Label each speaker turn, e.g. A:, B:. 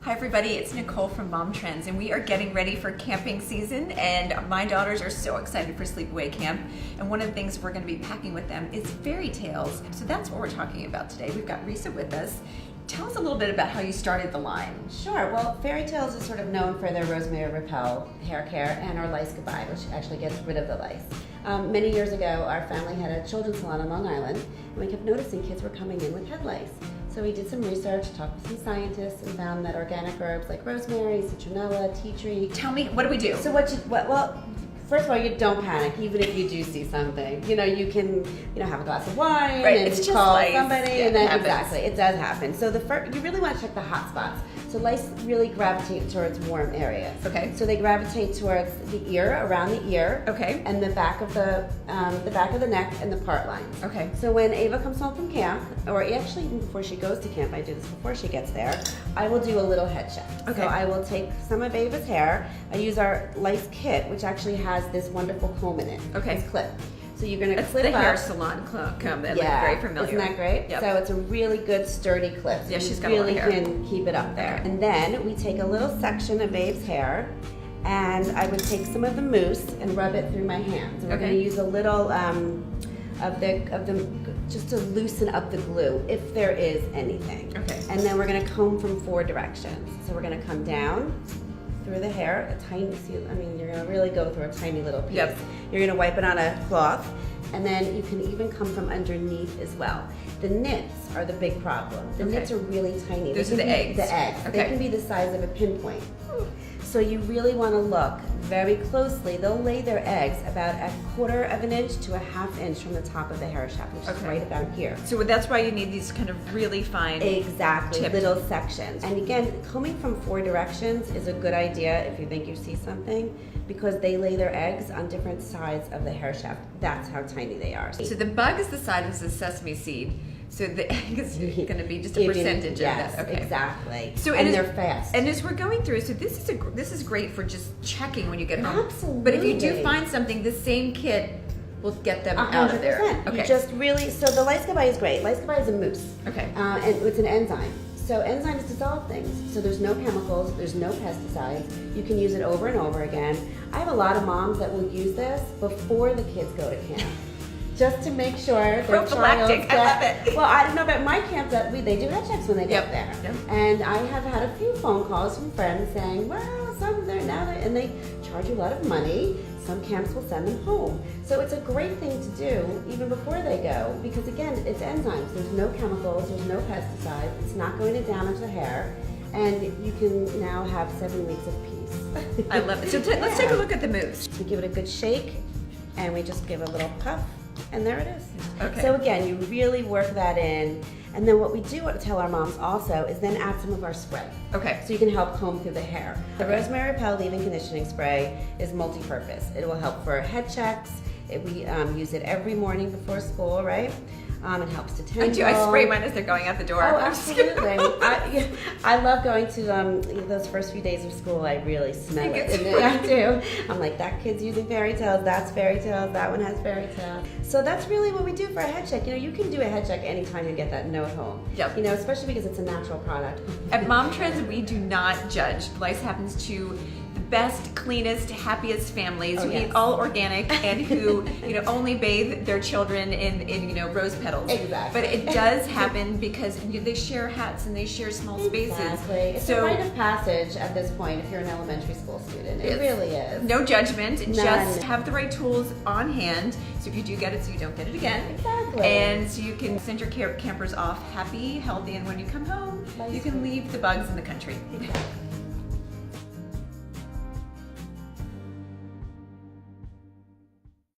A: Hi everybody, it's Nicole from Momtrends, and we are getting ready for camping season, and my daughters are so excited for sleepaway camp, and one of the things we're going to be packing with them is fairy tales. So that's what we're talking about today. We've got Risa with us. Tell us a little bit about how you started the line.
B: Sure. Well, Fairy Tales is sort of known for their Rosemary Repel hair care and our Lice Goodbye, which actually gets rid of the lice. Many years ago, our family had a children's salon on Long Island, and we kept noticing kids were coming in with head lice. So we did some research, talked with some scientists, and found that organic herbs like rosemary, citronella, tea tree.
A: Tell me, what do we do?
B: So well, first of all, you don't panic, even if you do see something. You know, you can, have a glass of wine and
A: it's just
B: call
A: lice.
B: somebody,
A: Yeah,
B: and then
A: it
B: exactly, it does happen. So you really want to check the hot spots. So lice really gravitate towards warm areas.
A: Okay.
B: So they gravitate towards the ear, around the ear.
A: Okay.
B: And the back of the neck and the part lines.
A: Okay.
B: So when Ava comes home from camp, or actually even before she goes to camp, I do this before she gets there, I will do a little head check.
A: Okay.
B: So I will take some of Ava's hair. I use our lice kit, which actually has this wonderful comb in it.
A: Okay.
B: It's clip. So you're going to
A: It's
B: clip
A: the
B: up.
A: hair salon comb that
B: Yeah.
A: I'm very familiar
B: Isn't that
A: with.
B: great?
A: Yep.
B: So it's a really good sturdy clip. So
A: Yeah,
B: you
A: she's got a lot of
B: really
A: hair.
B: can keep it up there. And then we take a little section of Ava's hair, and I would take some of the mousse and rub it through my hands. And we're going to use a little of the just to loosen up the glue if there is anything.
A: Okay.
B: And then we're going to comb from 4 directions. So we're going to come down through the hair, you're going to really go through a tiny little piece.
A: Yep.
B: You're going to wipe it on a cloth, and then you can even come from underneath as well. The nits are the big problem. The nits are really tiny.
A: Those
B: They
A: are
B: can
A: the
B: be
A: eggs.
B: The eggs.
A: Okay.
B: They can be the size of a pinpoint. So you really want to look very closely. They'll lay their eggs about 1/4 of an inch to 1/2 inch from the top of the hair shaft, which is right about here.
A: So that's why you need these kind of really fine
B: Exactly,
A: tipped.
B: little sections. And again, combing from 4 directions is a good idea if you think you see something, because they lay their eggs on different sides of the hair shaft. That's how tiny they are.
A: So the bug is the size of the sesame seed. So the egg is going to be just a percentage
B: yes,
A: of that. Okay.
B: Exactly.
A: So
B: and they're fast.
A: And as we're going through, so this is great for just checking when you get home.
B: Absolutely.
A: But if you do find something, the same kit will get them out of there.
B: 100%.
A: Okay.
B: You just really, so the Lice Goodbye is great. Lice Goodbye is a mousse.
A: Okay.
B: And it's an enzyme. So enzymes dissolve things. So there's no chemicals, there's no pesticides. You can use it over and over again. I have a lot of moms that will use this before the kids go to camp, just to make sure their
A: Prophylactic.
B: child
A: I love it.
B: Well, I don't know about my camp, that they do head checks when they get there.
A: Yep.
B: And I have had a few phone calls from friends saying, well, and they charge you a lot of money. Some camps will send them home. So it's a great thing to do even before they go, because again, it's enzymes. There's no chemicals, there's no pesticides. It's not going to damage the hair. And you can now have 7 weeks of peace.
A: I love it. So let's take a look at the mousse.
B: We give it a good shake, and we just give a little puff, and there it is.
A: Okay.
B: So again, you really work that in. And then what we do want to tell our moms also is then add some of our spray.
A: Okay.
B: So you can help comb through the hair. The Rosemary Repel leave-in conditioning spray is multi-purpose. It will help for head checks. We use it every morning before school, right? It helps to tangle.
A: I do. I spray mine as they're going out the door.
B: Oh,
A: I'm just kidding.
B: absolutely. I love going to those first few days of school. I really smell it. And I do. I'm like, that kid's using fairy tales. That's fairy tales. That one has fairy tales. So that's really what we do for a head check. You can do a head check anytime you get that note home.
A: Yep.
B: Especially because it's a natural product.
A: At Momtrends, we do not judge. Lice happens to the best, cleanest, happiest families who eat all organic and who only bathe their children in rose petals.
B: Exactly.
A: But it does happen because they share hats and they share small spaces.
B: Exactly. It's a rite of passage at this point if you're an elementary school student. It really is.
A: No judgment.
B: None.
A: Just have the right tools on hand. So if you do get it, so you don't get it again.
B: Exactly.
A: And so you can send your campers off happy, healthy, and when you come home, you can leave the bugs in the country.
B: Exactly.